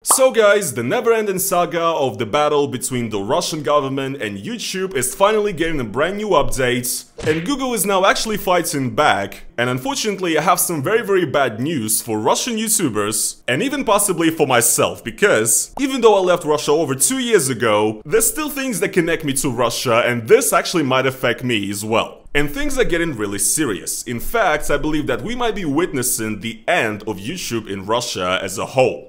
So guys, the never-ending saga of the battle between the Russian government and YouTube is finally getting a brand new update, and Google is now actually fighting back. And unfortunately, I have some very bad news for Russian YouTubers, and even possibly for myself, because even though I left Russia over 2 years ago, there's still things that connect me to Russia, and this actually might affect me as well. And things are getting really serious. In fact, I believe that we might be witnessing the end of YouTube in Russia as a whole.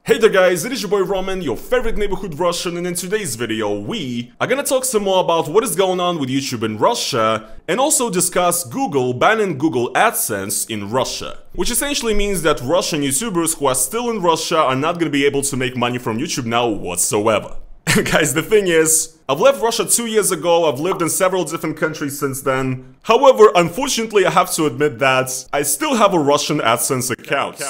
Hey there guys, it is your boy Roman, your favorite neighborhood Russian, and in today's video we are gonna talk some more about what is going on with YouTube in Russia, and also discuss Google banning Google AdSense in Russia. Which essentially means that Russian YouTubers who are still in Russia are not gonna be able to make money from YouTube now whatsoever. Guys, the thing is, I've left Russia 2 years ago, I've lived in several different countries since then. However, unfortunately I have to admit that I still have a Russian AdSense account.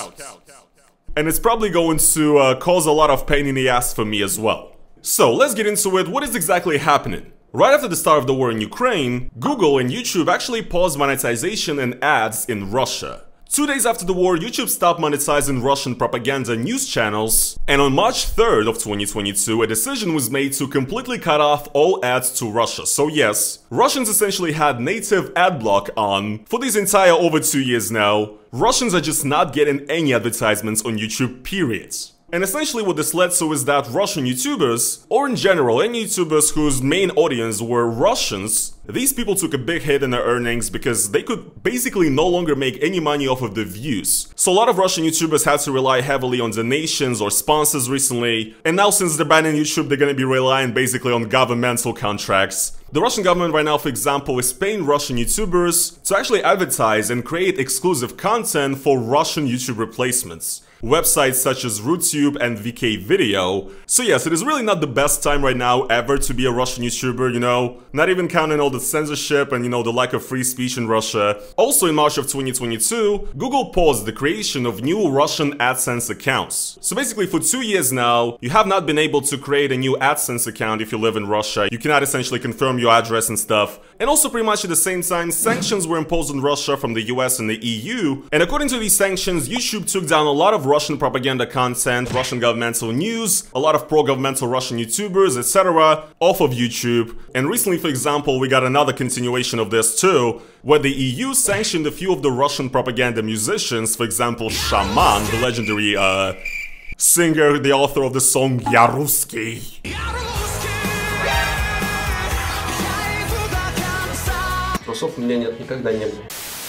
And it's probably going to cause a lot of pain in the ass for me as well. So let's get into it. What is exactly happening? Right after the start of the war in Ukraine, Google and YouTube actually paused monetization and ads in Russia. 2 days after the war, YouTube stopped monetizing Russian propaganda news channels, and on March 3rd of 2022, a decision was made to completely cut off all ads to Russia. So yes, Russians essentially had native ad block on for these entire over 2 years now. Russians are just not getting any advertisements on YouTube, period. And essentially what this led to is that Russian YouTubers, or in general any YouTubers whose main audience were Russians, these people took a big hit in their earnings because they could basically no longer make any money off of the views. So a lot of Russian YouTubers had to rely heavily on donations or sponsors recently, and now since they're banning YouTube, they're gonna be relying basically on governmental contracts. The Russian government right now, for example, is paying Russian YouTubers to actually advertise and create exclusive content for Russian YouTube replacements. Websites such as RooTube and VK Video. So yes, it is really not the best time right now ever to be a Russian YouTuber, you know, not even counting all the censorship and, you know, the lack of free speech in Russia. Also in March of 2022, Google paused the creation of new Russian AdSense accounts. So basically for 2 years now, you have not been able to create a new AdSense account if you live in Russia. You cannot essentially confirm your address and stuff. And also pretty much at the same time, sanctions were imposed on Russia from the US and the EU. And according to these sanctions, YouTube took down a lot of Russian propaganda content, Russian governmental news, a lot of pro-governmental Russian YouTubers, etc. off of YouTube. And recently, for example, we got another continuation of this too, where the EU sanctioned a few of the Russian propaganda musicians, for example, Shaman, the legendary singer, the author of the song "Я русский."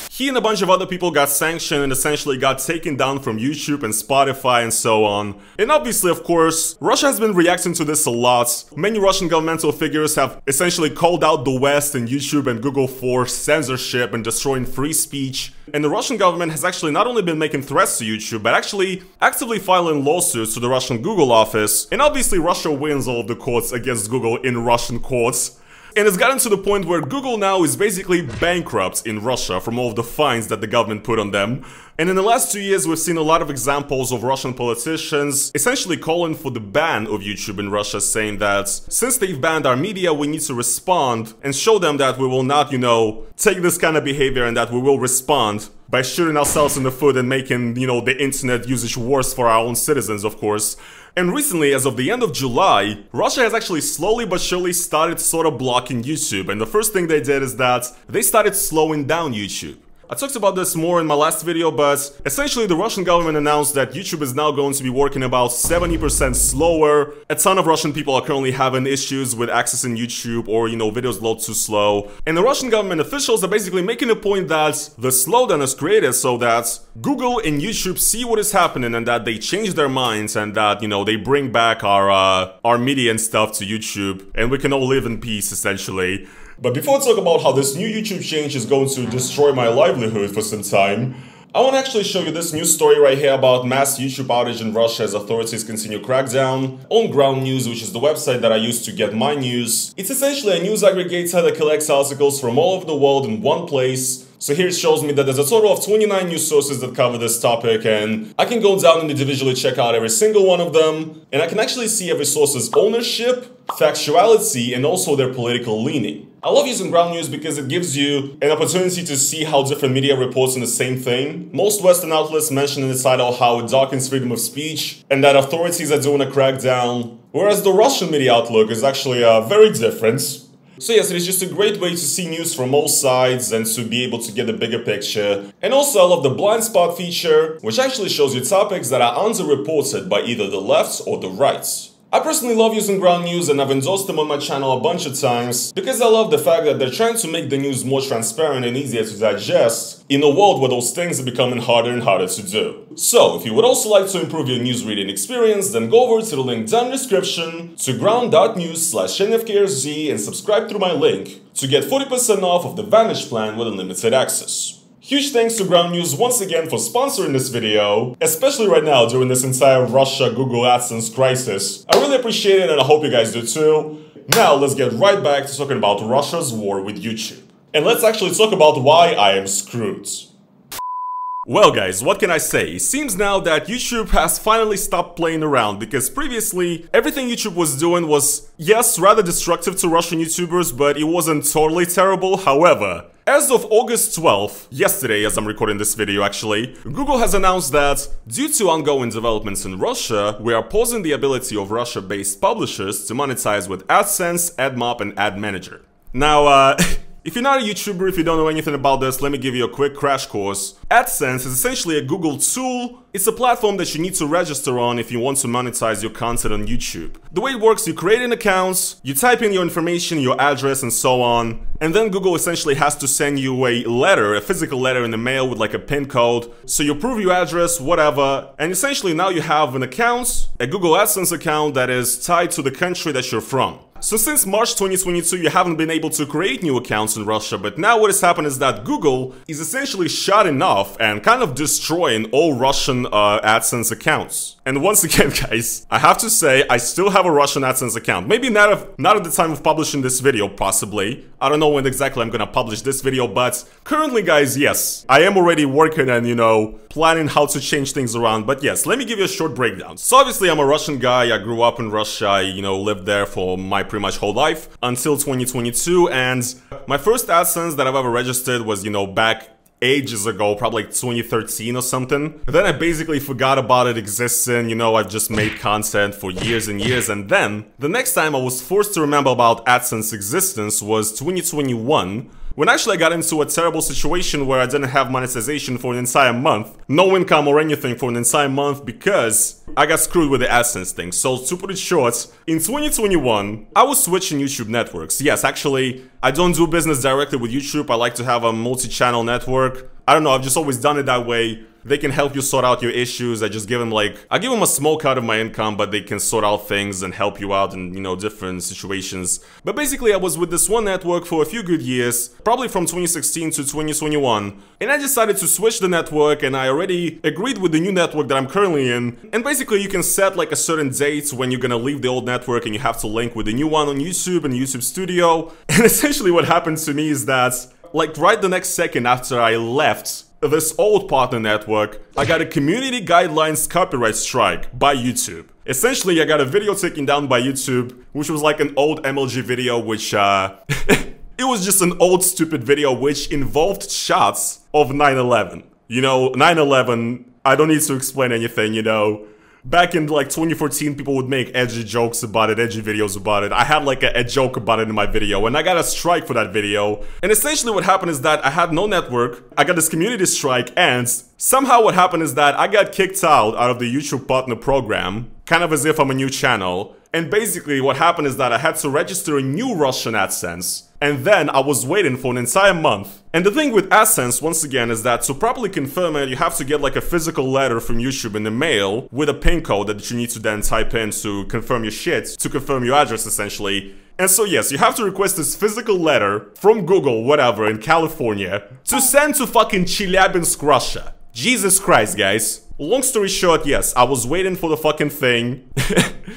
He and a bunch of other people got sanctioned and essentially got taken down from YouTube and Spotify and so on. And obviously, of course, Russia has been reacting to this a lot. Many Russian governmental figures have essentially called out the West and YouTube and Google for censorship and destroying free speech. And the Russian government has actually not only been making threats to YouTube, but actually actively filing lawsuits to the Russian Google office. And obviously, Russia wins all of the courts against Google in Russian courts. And it's gotten to the point where Google now is basically bankrupt in Russia from all of the fines that the government put on them. And in the last 2 years, we've seen a lot of examples of Russian politicians essentially calling for the ban of YouTube in Russia, saying that since they've banned our media, we need to respond and show them that we will not, you know, take this kind of behavior and that we will respond by shooting ourselves in the foot and making, you know, the internet usage worse for our own citizens, of course. And recently, as of the end of July, Russia has actually slowly but surely started sort of blocking YouTube, and the first thing they did is that they started slowing down YouTube. I talked about this more in my last video, but essentially the Russian government announced that YouTube is now going to be working about 70% slower. A ton of Russian people are currently having issues with accessing YouTube or, you know, videos load too slow. And the Russian government officials are basically making a point that the slowdown is created so that Google and YouTube see what is happening and that they change their minds and that, you know, they bring back our media and stuff to YouTube and we can all live in peace, essentially. But before I talk about how this new YouTube change is going to destroy my livelihood for some time, I want to actually show you this news story right here about mass YouTube outage in Russia as authorities continue crackdown on Ground News, which is the website that I use to get my news. It's essentially a news aggregator that collects articles from all over the world in one place. So here it shows me that there's a total of 29 news sources that cover this topic, and I can go down and individually check out every single one of them, and I can actually see every source's ownership, factuality, and also their political leaning. I love using ground news because it gives you an opportunity to see how different media reports on the same thing. Most Western outlets mention in the title how it darkens freedom of speech and that authorities are doing a crackdown, whereas the Russian media outlook is actually very different. So yes, it is just a great way to see news from all sides and to be able to get a bigger picture. And also I love the blind spot feature, which actually shows you topics that are underreported by either the left or the right. I personally love using ground news, and I've endorsed them on my channel a bunch of times because I love the fact that they're trying to make the news more transparent and easier to digest in a world where those things are becoming harder and harder to do. So, if you would also like to improve your news reading experience, then go over to the link down in the description to ground.news/NFKRZ and subscribe through my link to get 40% off of the Vantage plan with unlimited access. Huge thanks to Ground News once again for sponsoring this video, especially right now during this entire Russia Google AdSense crisis. I really appreciate it and I hope you guys do too. Now let's get right back to talking about Russia's war with YouTube. And let's actually talk about why I am screwed. Well guys, what can I say? It seems now that YouTube has finally stopped playing around, because previously everything YouTube was doing was, yes, rather destructive to Russian YouTubers, but it wasn't totally terrible. However, as of August 12th, yesterday as I'm recording this video actually, Google has announced that due to ongoing developments in Russia, we are pausing the ability of Russia-based publishers to monetize with AdSense, AdMob, and Ad Manager. Now, if you're not a YouTuber, if you don't know anything about this, let me give you a quick crash course. AdSense is essentially a Google tool. It's a platform that you need to register on if you want to monetize your content on YouTube. The way it works, you create an account, you type in your information, your address, and so on, and then Google essentially has to send you a letter, a physical letter in the mail with like a PIN code. So you prove your address, whatever, and essentially now you have an account, a Google AdSense account that is tied to the country that you're from. So since March 2022, you haven't been able to create new accounts in Russia, but now what has happened is that Google is essentially shutting off and kind of destroying all Russian AdSense accounts. And once again, guys, I have to say, I still have a Russian AdSense account. Maybe not at the time of publishing this video, possibly. I don't know when exactly I'm gonna publish this video, but currently, guys, yes, I am already working and, you know, planning how to change things around. But yes, let me give you a short breakdown. So obviously, I'm a Russian guy. I grew up in Russia. I, you know, lived there for my pretty much whole life until 2022, and my first AdSense that I've ever registered was, you know, back ages ago, probably like 2013 or something. Then I basically forgot about it existing, you know, I've just made content for years and years, and then the next time I was forced to remember about AdSense existence was 2021, when actually I got into a terrible situation where I didn't have monetization for an entire month, no income or anything for an entire month because I got screwed with the AdSense thing. So to put it short, in 2021, I was switching YouTube networks. Yes, actually, I don't do business directly with YouTube. I like to have a multi-channel network. I don't know, I've just always done it that way. They can help you sort out your issues. I just give them I give them a small cut of my income, but they can sort out things and help you out in, you know, different situations. But basically, I was with this one network for a few good years, probably from 2016 to 2021. And I decided to switch the network, and I already agreed with the new network that I'm currently in. And basically, you can set like a certain date when you're gonna leave the old network and you have to link with the new one on YouTube and YouTube Studio. And essentially what happened to me is that, like right the next second after I left this old partner network, I got a community guidelines copyright strike by YouTube. Essentially, I got a video taken down by YouTube, which was like an old MLG video, which it was just an old stupid video which involved shots of 9/11. You know, 9/11, I don't need to explain anything, you know. Back in like 2014, people would make edgy jokes about it, edgy videos about it. I had like a joke about it in my video, and I got a strike for that video. And essentially what happened is that I had no network, I got this community strike, and somehow what happened is that I got kicked out of the YouTube partner program, kind of as if I'm a new channel. And basically what happened is that I had to register a new Russian AdSense, and then I was waiting for an entire month. And the thing with AdSense, once again, is that to properly confirm it, you have to get like a physical letter from YouTube in the mail with a PIN code that you need to then type in to confirm your shit, to confirm your address essentially. And so yes, you have to request this physical letter from Google, whatever, in California, to send to fucking Chelyabinsk, Russia. Jesus Christ, guys. Long story short, yes, I was waiting for the fucking thing.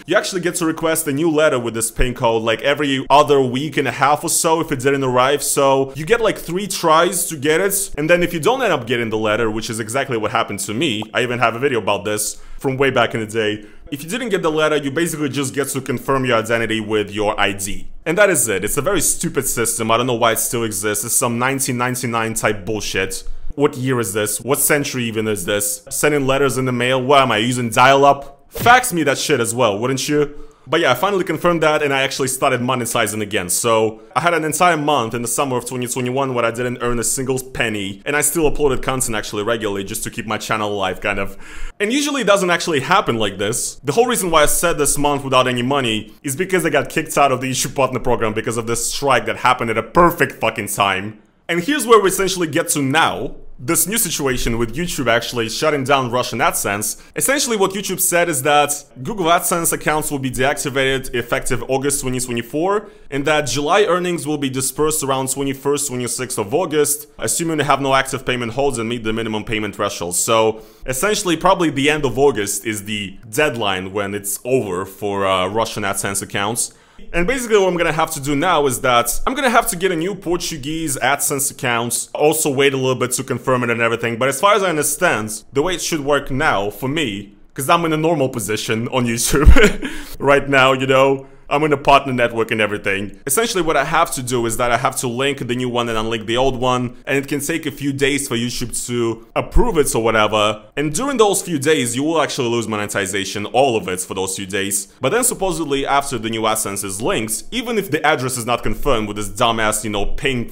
You actually get to request a new letter with this pin code like every other week and a half or so if it didn't arrive. So you get like 3 tries to get it. And then if you don't end up getting the letter, which is exactly what happened to me, I even have a video about this from way back in the day. If you didn't get the letter, you basically just get to confirm your identity with your ID. And that is it. It's a very stupid system. I don't know why it still exists. It's some 1999 type bullshit. What year is this? What century even is this? Sending letters in the mail? What am I using? Dial-up? Fax me that shit as well, wouldn't you? But yeah, I finally confirmed that and I actually started monetizing again. So I had an entire month in the summer of 2021 where I didn't earn a single penny. And I still uploaded content actually regularly just to keep my channel alive, kind of. And usually it doesn't actually happen like this. The whole reason why I said this month without any money is because I got kicked out of the YouTube partner program because of this strike that happened at a perfect fucking time. And here's where we essentially get to now. This new situation with YouTube actually shutting down Russian AdSense. Essentially what YouTube said is that Google AdSense accounts will be deactivated effective August 2024 and that July earnings will be dispersed around 21st, 26th of August, assuming they have no active payment holds and meet the minimum payment threshold. So essentially probably the end of August is the deadline when it's over for Russian AdSense accounts. And basically what I'm gonna have to do now is that I'm gonna have to get a new Portuguese AdSense account, also wait a little bit to confirm it and everything, but as far as I understand, the way it should work now, for me, because I'm in a normal position on YouTube right now, you know, I'm in a partner network and everything. Essentially what I have to do is that I have to link the new one and unlink the old one, and it can take a few days for YouTube to approve it or whatever. And during those few days, you will actually lose monetization, all of it for those few days. But then supposedly after the new AdSense is linked, even if the address is not confirmed with this dumbass, you know, pin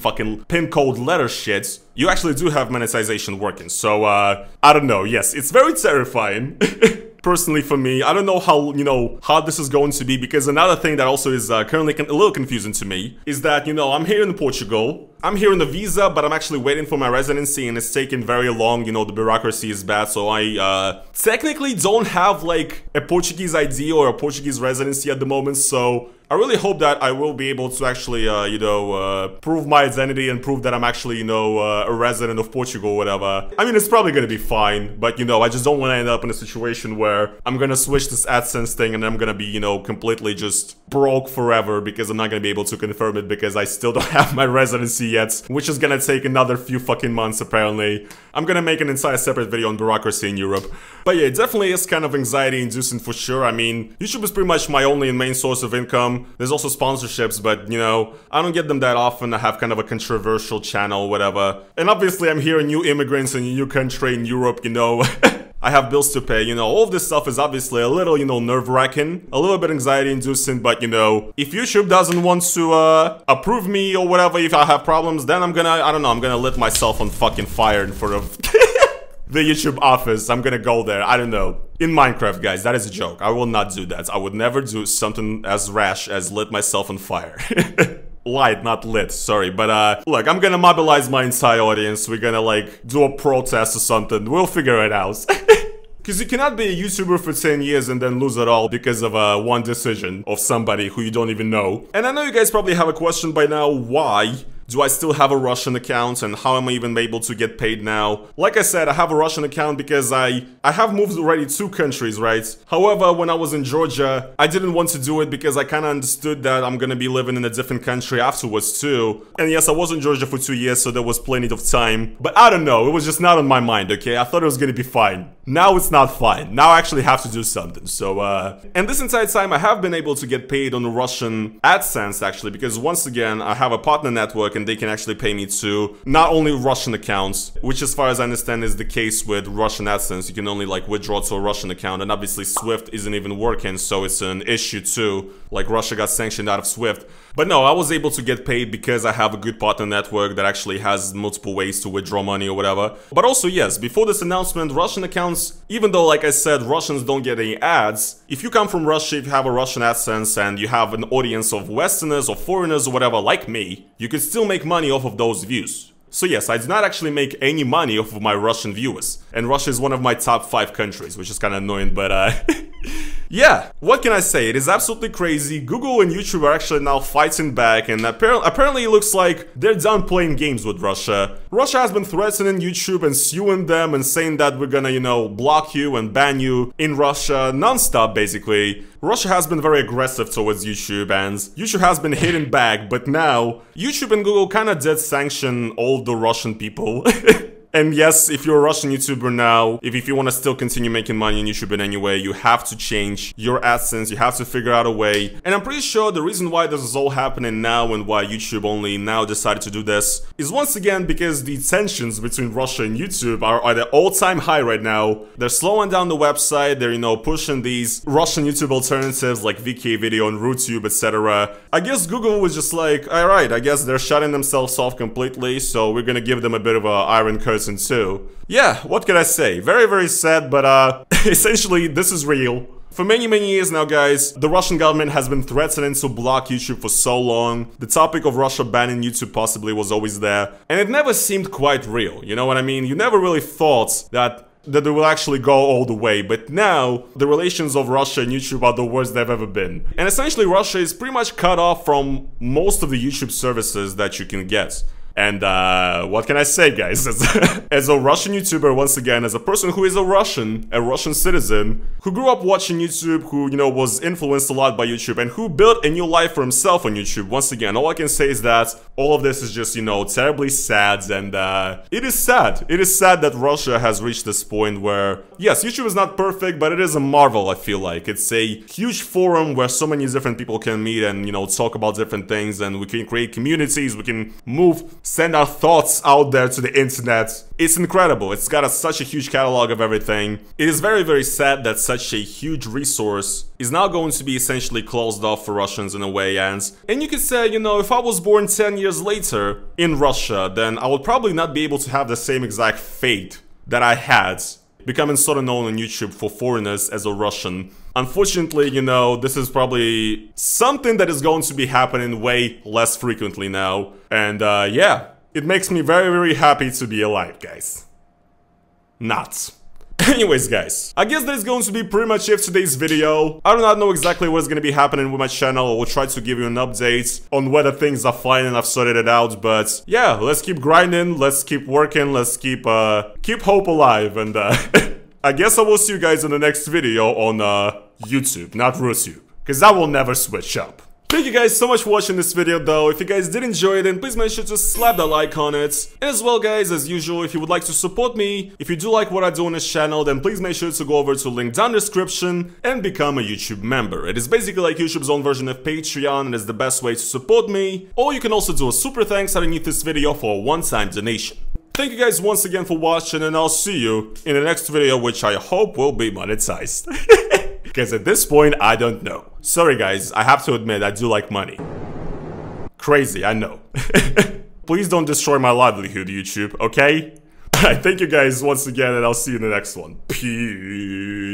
code letter shit, you actually do have monetization working. So, I don't know, yes, it's very terrifying. Personally for me, I don't know how, you know, hard this is going to be, because another thing that also is currently a little confusing to me is that, you know, I'm here in Portugal, I'm here in the visa, but I'm actually waiting for my residency and it's taking very long, you know, the bureaucracy is bad, so I technically don't have like a Portuguese ID or a Portuguese residency at the moment, so I really hope that I will be able to actually, you know, prove my identity and prove that I'm actually, you know, a resident of Portugal or whatever. I mean, it's probably gonna be fine, but, you know, I just don't want to end up in a situation where I'm gonna switch this AdSense thing and I'm gonna be, you know, completely just broke forever because I'm not gonna be able to confirm it because I still don't have my residency yet, which is gonna take another few fucking months, apparently. I'm gonna make an entire separate video on bureaucracy in Europe. But yeah, it definitely is kind of anxiety-inducing for sure. I mean, YouTube is pretty much my only and main source of income. There's also sponsorships, but, you know, I don't get them that often. I have kind of a controversial channel, whatever. And obviously, I'm here a new immigrant in a new country in Europe, you know. I have bills to pay, you know, all of this stuff is obviously a little, you know, nerve-wracking, a little bit anxiety-inducing, but, you know, if YouTube doesn't want to, approve me or whatever, if I have problems, then I'm gonna, I don't know, I'm gonna lit myself on fucking fire in front of the YouTube office. I'm gonna go there, I don't know. In Minecraft, guys, that is a joke. I will not do that. I would never do something as rash as lit myself on fire. Light, not lit, sorry, but look, I'm gonna mobilize my entire audience. We're gonna like do a protest or something. We'll figure it out. Because you cannot be a YouTuber for 10 years and then lose it all because of one decision of somebody who you don't even know. And I know you guys probably have a question by now, why do I still have a Russian account and how am I even able to get paid now? Like I said, I have a Russian account because I have moved already 2 countries, right? However, when I was in Georgia, I didn't want to do it because I kind of understood that I'm gonna be living in a different country afterwards too. And yes, I was in Georgia for 2 years, so there was plenty of time. But I don't know, it was just not on my mind, okay? I thought it was gonna be fine. Now it's not fine. Now I actually have to do something, so and this entire time I have been able to get paid on the Russian AdSense actually, because once again, I have a partner network and they can actually pay me to not only Russian accounts, which as far as I understand is the case with Russian AdSense. You can only like withdraw to a Russian account, and obviously Swift isn't even working, so it's an issue too. Like Russia got sanctioned out of Swift. But no, I was able to get paid because I have a good partner network that actually has multiple ways to withdraw money or whatever. But also, yes, before this announcement, Russian accounts, even though, like I said, Russians don't get any ads, if you come from Russia, if you have a Russian AdSense and you have an audience of Westerners or foreigners or whatever like me, you can still make money off of those views. So yes, I do not actually make any money off of my Russian viewers. And Russia is one of my top 5 countries, which is kind of annoying, but Yeah, what can I say? It is absolutely crazy. Google and YouTube are actually now fighting back, and apparently it looks like they're done playing games with Russia. Russia has been threatening YouTube and suing them and saying that we're gonna, you know, block you and ban you in Russia non-stop, basically. Russia has been very aggressive towards YouTube, and YouTube has been hitting back, but now YouTube and Google kinda did sanction all the Russian people. And yes, if you're a Russian YouTuber now, if you want to still continue making money on YouTube in any way, you have to change your AdSense, you have to figure out a way. And I'm pretty sure the reason why this is all happening now and why YouTube only now decided to do this is once again because the tensions between Russia and YouTube are at an all-time high right now. They're slowing down the website, they're, you know, pushing these Russian YouTube alternatives like VK Video and RooTube, etc. I guess Google was just like, alright, I guess they're shutting themselves off completely, so we're gonna give them a bit of a iron curtain too. Yeah, what can I say? Very, very sad, but essentially this is real. For many years now, guys, the Russian government has been threatening to block YouTube for so long. The topic of Russia banning YouTube possibly was always there, and it never seemed quite real, you know what I mean? You never really thought that they will actually go all the way, but now the relations of Russia and YouTube are the worst they've ever been. And essentially Russia is pretty much cut off from most of the YouTube services that you can get. And what can I say, guys? As a Russian YouTuber, once again, as a person who is a Russian citizen, who grew up watching YouTube, who, you know, was influenced a lot by YouTube, and who built a new life for himself on YouTube, once again, all I can say is that all of this is just, you know, terribly sad, and it is sad. It is sad that Russia has reached this point where, yes, YouTube is not perfect, but it is a marvel, I feel like. It's a huge forum where so many different people can meet and, you know, talk about different things, and we can create communities, we can send our thoughts out there to the internet. It's incredible. It's got such a huge catalog of everything. It is very, very sad that such a huge resource is now going to be essentially closed off for Russians in a way, and you could say, you know, if I was born 10 years later in Russia, then I would probably not be able to have the same exact fate that I had, becoming sort of known on YouTube for foreigners as a Russian. Unfortunately, you know, this is probably something that is going to be happening way less frequently now. And yeah, it makes me very, very happy to be alive, guys. Not. Anyways, guys, I guess that is going to be pretty much it for today's video. I do not know exactly what's going to be happening with my channel. I will try to give you an update on whether things are fine and I've sorted it out. But yeah, let's keep grinding, let's keep working, let's keep hope alive. And I guess I will see you guys in the next video on YouTube, not RooTube, because I will never switch up. Thank you guys so much for watching this video though. If you guys did enjoy it, then please make sure to slap that like on it. And as well, guys, as usual, if you would like to support me, if you do like what I do on this channel, then please make sure to go over to the link down in the description and become a YouTube member. It is basically like YouTube's own version of Patreon and is the best way to support me. Or you can also do a super thanks underneath this video for a one-time donation. Thank you guys once again for watching, and I'll see you in the next video, which I hope will be monetized. Because at this point, I don't know. Sorry guys, I have to admit, I do like money. Crazy, I know. Please don't destroy my livelihood, YouTube, okay? Alright, thank you guys once again, and I'll see you in the next one. Peace.